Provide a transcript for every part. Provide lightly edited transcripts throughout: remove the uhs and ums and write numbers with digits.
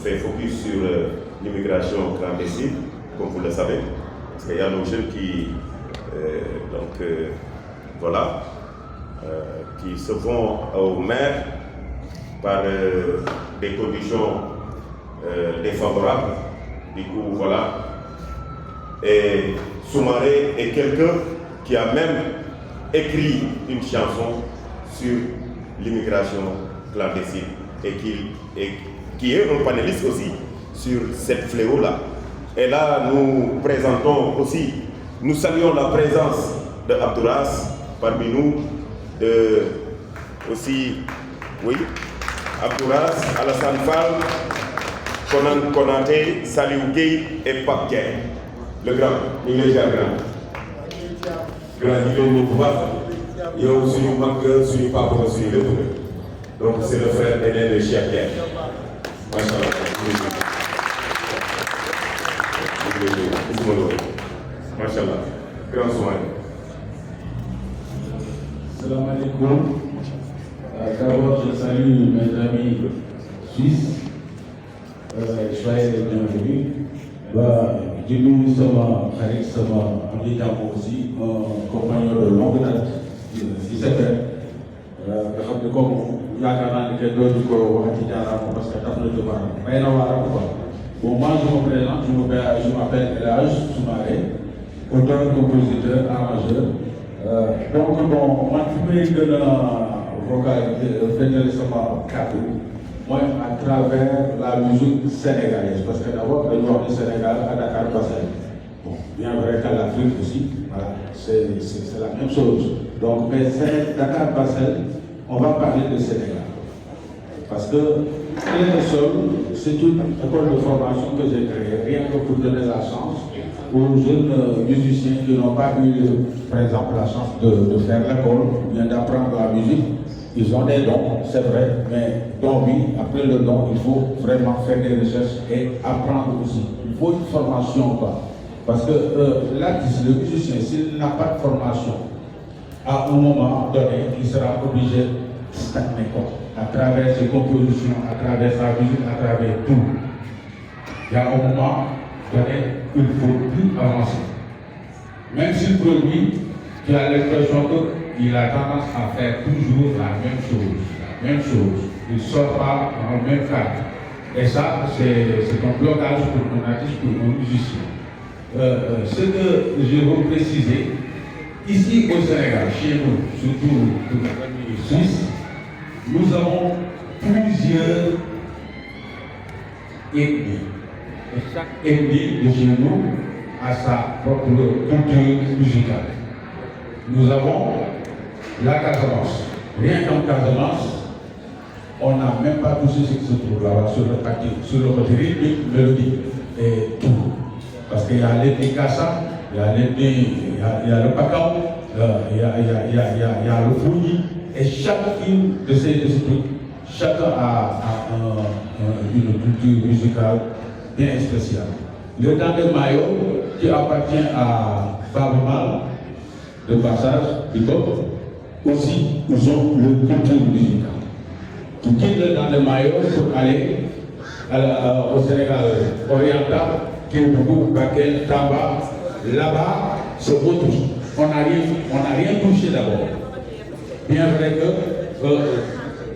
fait focus sur l'immigration clandestine, comme vous le savez, parce qu'il y a nos jeunes qui, qui se vont aux mers par des conditions défavorables. Du coup, voilà. Et Soumaré est quelqu'un qui a même écrit une chanson sur l'immigration clandestine et qui est un panéliste aussi sur cette fléau-là. Et là, nous présentons aussi, nous saluons la présence de Abdouras parmi nous, Abdouras, Alassane Fall, Konan Konaté, Saliou Gueye et Pape Dieng. Le grand, il est déjà grand. Grand, il est au pouvoir. Il y a aussi une manque, suñu papa, suñu lépp. Donc c'est le frère aîné de Cheikh Dieng. Machallah. Machallah. Grand soin. Salam alaikum. D'abord, je salue mes amis suisses. Soyez les bienvenus. Je nous sommes avec aussi un compagnon de longue date qui s'appelle. Bon, moi je me présente, je m'appelle Elhaj Soumaré, auteur, compositeur, arrangeur. Donc bon, moi je vais faire récemment cadeau, moi à travers la musique sénégalaise, parce que d'abord le nord du Sénégal à Dakar Bassel. Bon, bien vrai qu'à l'Afrique aussi, voilà, c'est la même chose. Donc, mais Dakar Bassel, on va parler de Sénégal. Parce que c'est une école de formation que j'ai créée, rien que pour donner la chance aux jeunes musiciens qui n'ont pas eu, par exemple, la chance de faire l'école ou bien d'apprendre la musique. Ils ont des dons, c'est vrai, mais dons oui, après le don, il faut vraiment faire des recherches et apprendre aussi. Il faut une formation, quoi. Parce que l'artiste, le musicien, s'il n'a pas de formation, à un moment donné, il sera obligé de stagner, quoi. À travers ses compositions, à travers sa musique, à travers tout. Il y a un moment donné, il ne faut plus avancer. Même s'il produit, tu as l'impression qu'il a tendance à faire toujours la même chose. Il ne sort pas dans le même cadre. Et ça, c'est un blocage pour un artiste, pour un musicien. Ce que je veux préciser, ici au Sénégal, chez nous, surtout pour la famille suisse, nous avons plusieurs ethnies. Et chaque ethnie de chez nous a sa propre culture musicale. Nous avons la Casamance. Rien qu'en Casamance, on n'a même pas touché ce qui se trouve là-bas sur le côté rythmique, mélodique et tout. Parce qu'il y a l'ethnie Kassa, il y a le Pakao, il y a le Founi, et chacune de ces trucs, chacun a une culture musicale bien spéciale. Le Tandem Mayo, qui appartient à Babamal, de passage, aussi, ils ont le culture musicale. Qui quitte le Tandem Mayo pour aller au Sénégal oriental, Kédougou, Bakel, Tamba, là-bas, c'est autre chose. On n'a rien touché d'abord. Bien vrai que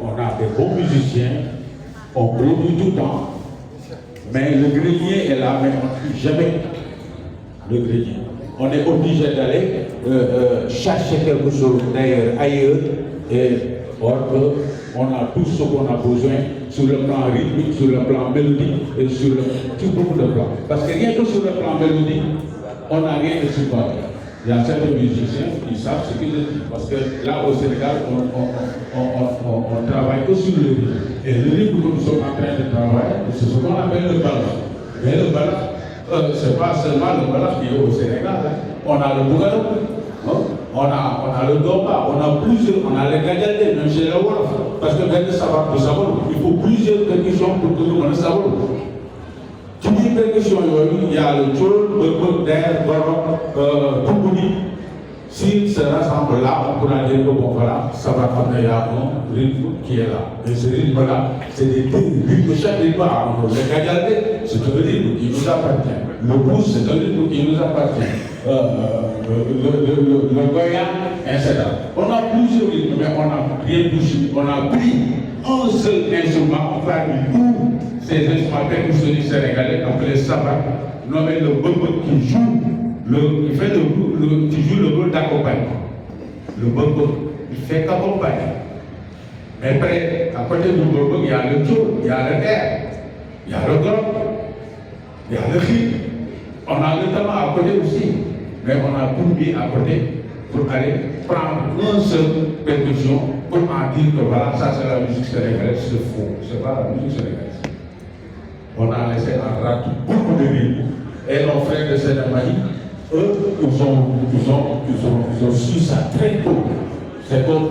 on a des bons musiciens, on produit tout le temps, mais le grenier est là, mais on ne touche jamais le grenier. On est obligé d'aller chercher quelque chose d'ailleurs ailleurs, et or on a tout ce qu'on a besoin sur le plan rythmique, sur le plan mélodique et sur tout beaucoup de plans. Parce que rien que sur le plan mélodique, on n'a rien de supérieur. Il y a certains musiciens qui savent ce que je dis. Parce que là au Sénégal, on travaille que sur le rythme. Et le rythme que nous sommes en train de travailler, c'est ce qu'on appelle le balaf. Mais le balaf, ce n'est pas seulement le balaf qui est au Sénégal. Hein. On a le bougalou, on a le domba, on a plusieurs, on a les gadjadés, même chez les Wolof. Parce que gadjadé, ça va plus savoir. Il faut plusieurs percussions pour que nous on savoir. Tu dis percussion, il y a le tchol, le coup d'air, Toubouni. S'ils se rassemblent là, on pourra dire que bon voilà, ça va prendre un rythme qui est là. Et ce rythme-là, c'est des rythmes, chaque pas, le Gagalde, c'est un rythme qui nous appartient. Le blues, c'est un rythme qui nous appartient. Le Goya, etc. On a plusieurs rythmes, mais on n'a rien touché. On a pris un seul instrument parmi tous ces instruments percussionnés sénégalais, appelé Sabat, nommé le bonbon qui joue le rôle d'accompagnement. Le bonbon, il fait qu'accompagner. Mais après, à côté du bonbon, il y a le tour, il y a le air, il y a le gong, il y a le rythme. On a le talent à côté aussi, mais on a tout mis à côté pour aller prendre une seule percussion pour en dire que voilà, ça c'est la musique sénégalaise, c'est faux, c'est pas la musique sénégalaise. On a laissé en rate beaucoup de rythmes. Et nos frères de Sénémaï, eux, ils ont su ça très tôt. C'est comme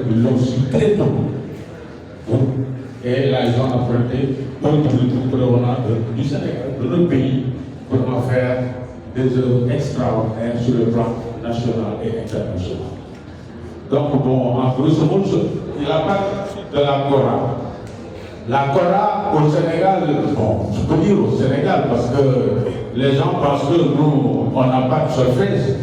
ils l'ont su très tôt. Et là, ils ont emprunté un truc provenant du Sénégal, de notre pays, pour en faire des œuvres extraordinaires sur le plan national et international. Donc, bon, en grosso modo, il a pas de la Kora. La Kora au Sénégal, bon, je peux dire au Sénégal parce que les gens pensent que nous, on n'a pas de solfège.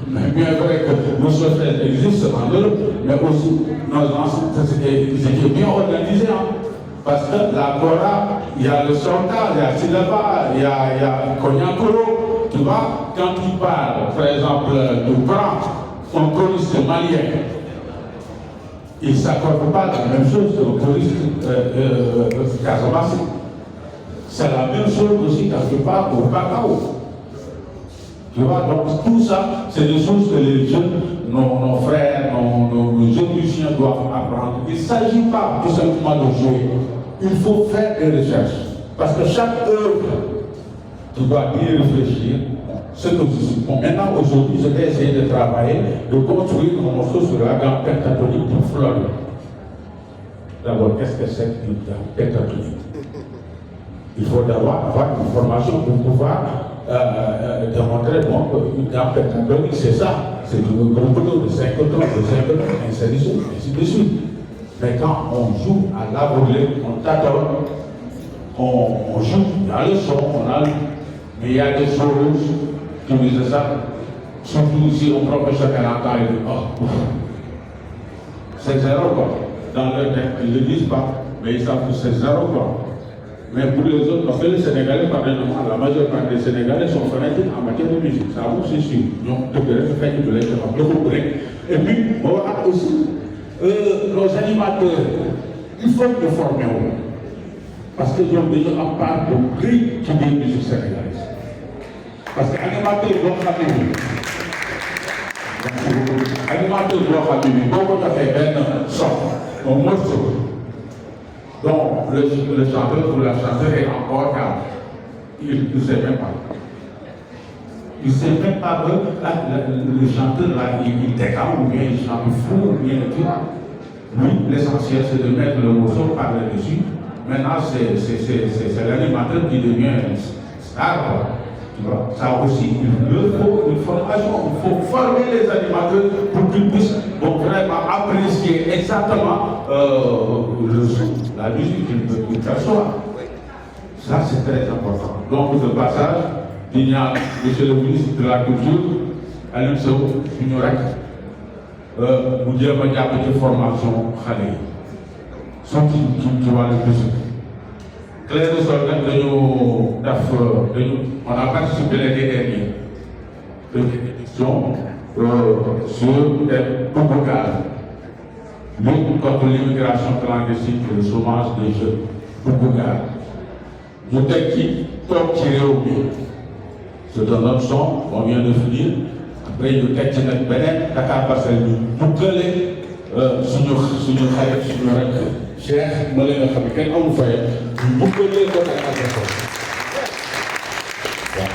Mais bien vrai que nos solfèges existent en Europe, mais aussi nos ancêtres, ils étaient bien organisés. Hein. Parce que la Kora, il y a le Sonta, il y a Silaba, il y a Konyakoro. Tu vois, quand tu parles, par exemple, de prend un choriste malien, il ne s'accorde pas la même chose qu'un choriste casamançais. C'est la même chose aussi quand tu parles au Bacao. Tu vois, donc tout ça, c'est des choses que les jeunes, nos frères, nos jeunes musiciens doivent apprendre. Il ne s'agit pas tout simplement de jouer. Il faut faire des recherches. Parce que chaque œuvre, tu dois bien réfléchir ce que je suis. Bon, maintenant, aujourd'hui, je vais essayer de travailler, de construire un morceau sur la gamme pentatonique pour Floride. D'abord, qu'est-ce que c'est qu'une gamme pentatonique? Il faut d'abord avoir une formation pour pouvoir démontrer qu'une gamme pentatonique, c'est ça. C'est un groupe de 5 tons, ainsi de suite. Mais quand on joue à la volée, on tâtonne, on joue, il y a le son, mais il y a des choses qui disent ça, surtout si on professionnel entend et dit, oh, c'est zéro quoi. Dans leur tête, ils ne le disent pas, mais ils savent que c'est zéro quoi. Mais pour les autres, parce que les Sénégalais, pardonnez-moi, la majeure partie des Sénégalais sont fanatiques en matière de musique, ça vous c'est sûr. Donc, tout le reste, fait que les gens. Et puis, on va aussi, nos animateurs, il faut nous former. Parce que nous déjà en part de prix qui vient de musique sénégalaise. Parce que l'animateur doit faire l'animateur doit faire beaucoup de fait un son, un morceau. Donc le chanteur ou la chanteuse est encore calme. Il ne sait même pas. Il ne sait même pas que le chanteur là, il décale ou bien il chante fou ou bien tu vois. Lui, l'essentiel c'est de mettre le morceau par-dessus. Maintenant, c'est l'animateur qui devient star. Tu vois, ça aussi, il faut une formation, il faut former les animateurs pour qu'ils puissent vraiment apprécier exactement le son, la musique qu'ils perçoivent. Ça, c'est très important. Donc, de passage, il y a monsieur le ministre de la Culture, Alim Sow, Ignorac, nous dire qu'il y a une petite formation, sont qui va le plus. Claire de Sol, on a participé l'année dernière à une édition sur le Pouboukal, lutte contre l'immigration clandestine et le chômage des jeunes. Pouboukal. Nous sommes qui top tiré au but. C'est un autre son, on vient de finir. Après, nous sommes qui notre bénéfice, Dakar Bassel, nous collons sur nos règles. Cheikh ma leen a xam ne kenn amul fayam bu ko leen doon ay agresseur waaw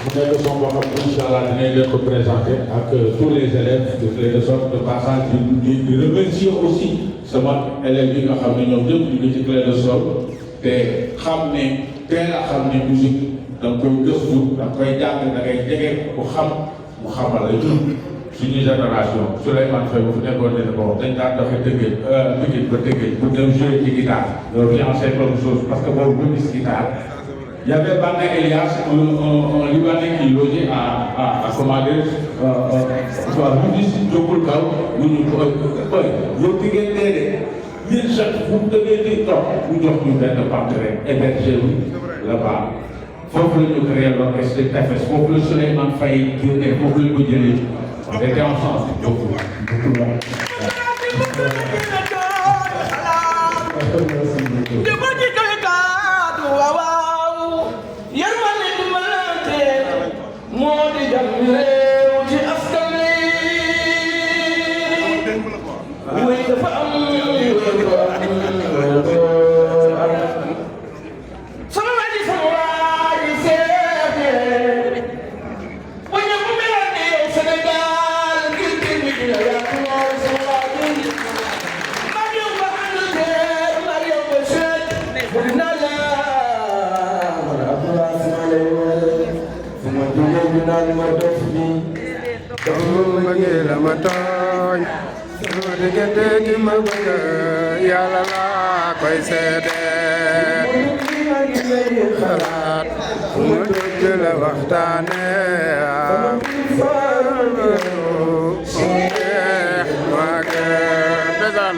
mu nekk son boo xam ne incha allah dinañ leen ko présenter ak tous les élèves de Clé de Sol de passage di remercier aussi sama élèves yi nga xam ne ñoom ñëpp ñu ngi ci Clé de Sol te xam ne teel a xam ne musique da nga koy gëstu da nga koy jàng da ngay jege ku xam mu xamal la suñu génération Souleymane Faye bu fi nekkoon ne ko dañ daan doxe Tëngéej Pikine ba Tëngéej pour dem jouer ci guitare loolu fi ancien comme chose parce que boobu bu gis guitare il y avait Banda Elias un Libanais qui logeait à comment dire Rufisque Diokoul Kaw ñu yow di ngeen dee de ñun chaque fu mu demee di toog mu jox ñu benn partenaire hébergé wu là-bas foofu la ñu créé l'orchestre TFS foofu la Souleymane Faye génne foofu la ko jëlee on était ensemble beaucoup Yàlla laa koy seede xalaat fu ma dëgg la waxtaane waa kër besan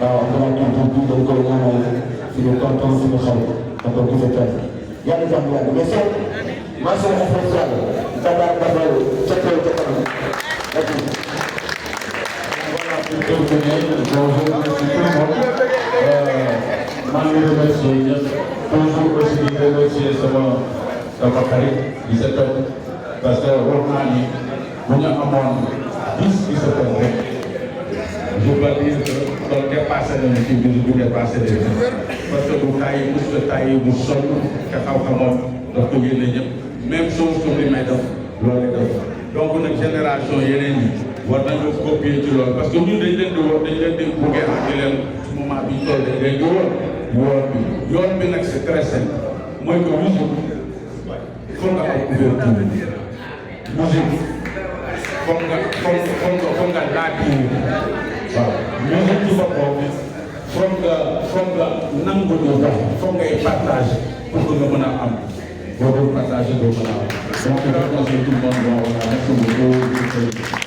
waaw am na tonton dañ koy ñaanal suñu tonton suñu xarit tonton du fa tey yàlla jàmm yàlla mais seen mention spéciale Dakar Bafal ca kaw ca kanam voilà pour terminer bonjour merci tout le monde maa ngi remercier ñëpp toujours aussi di remercier sama xarit di sa toog parce que wax naa ni bu ñu amoon 10 qui se toog rek je peux dire que donc dépassé nañu ci biir bu dépassé nañu parce que bu taay mu sa taay mu sonn te xam-xamam daf ko génne ñëpp même chose comme li may def loolu def donc nag génération yeneen yi war nañu copier ci loolu parce que ñun dañ leen di war dañ leen di buggee ak di leen moment bi ñu toll dañ leen di yoon bi nag c'est très simple mooy que musique foog nga am ouverture musique foog nga laaj waaw musique ci boppam foog nga nangu ñu dox foog ngay partage pour que nga mën a am boo doon partage doo mën a am donc je pense que tout le monde doit merci beaucoup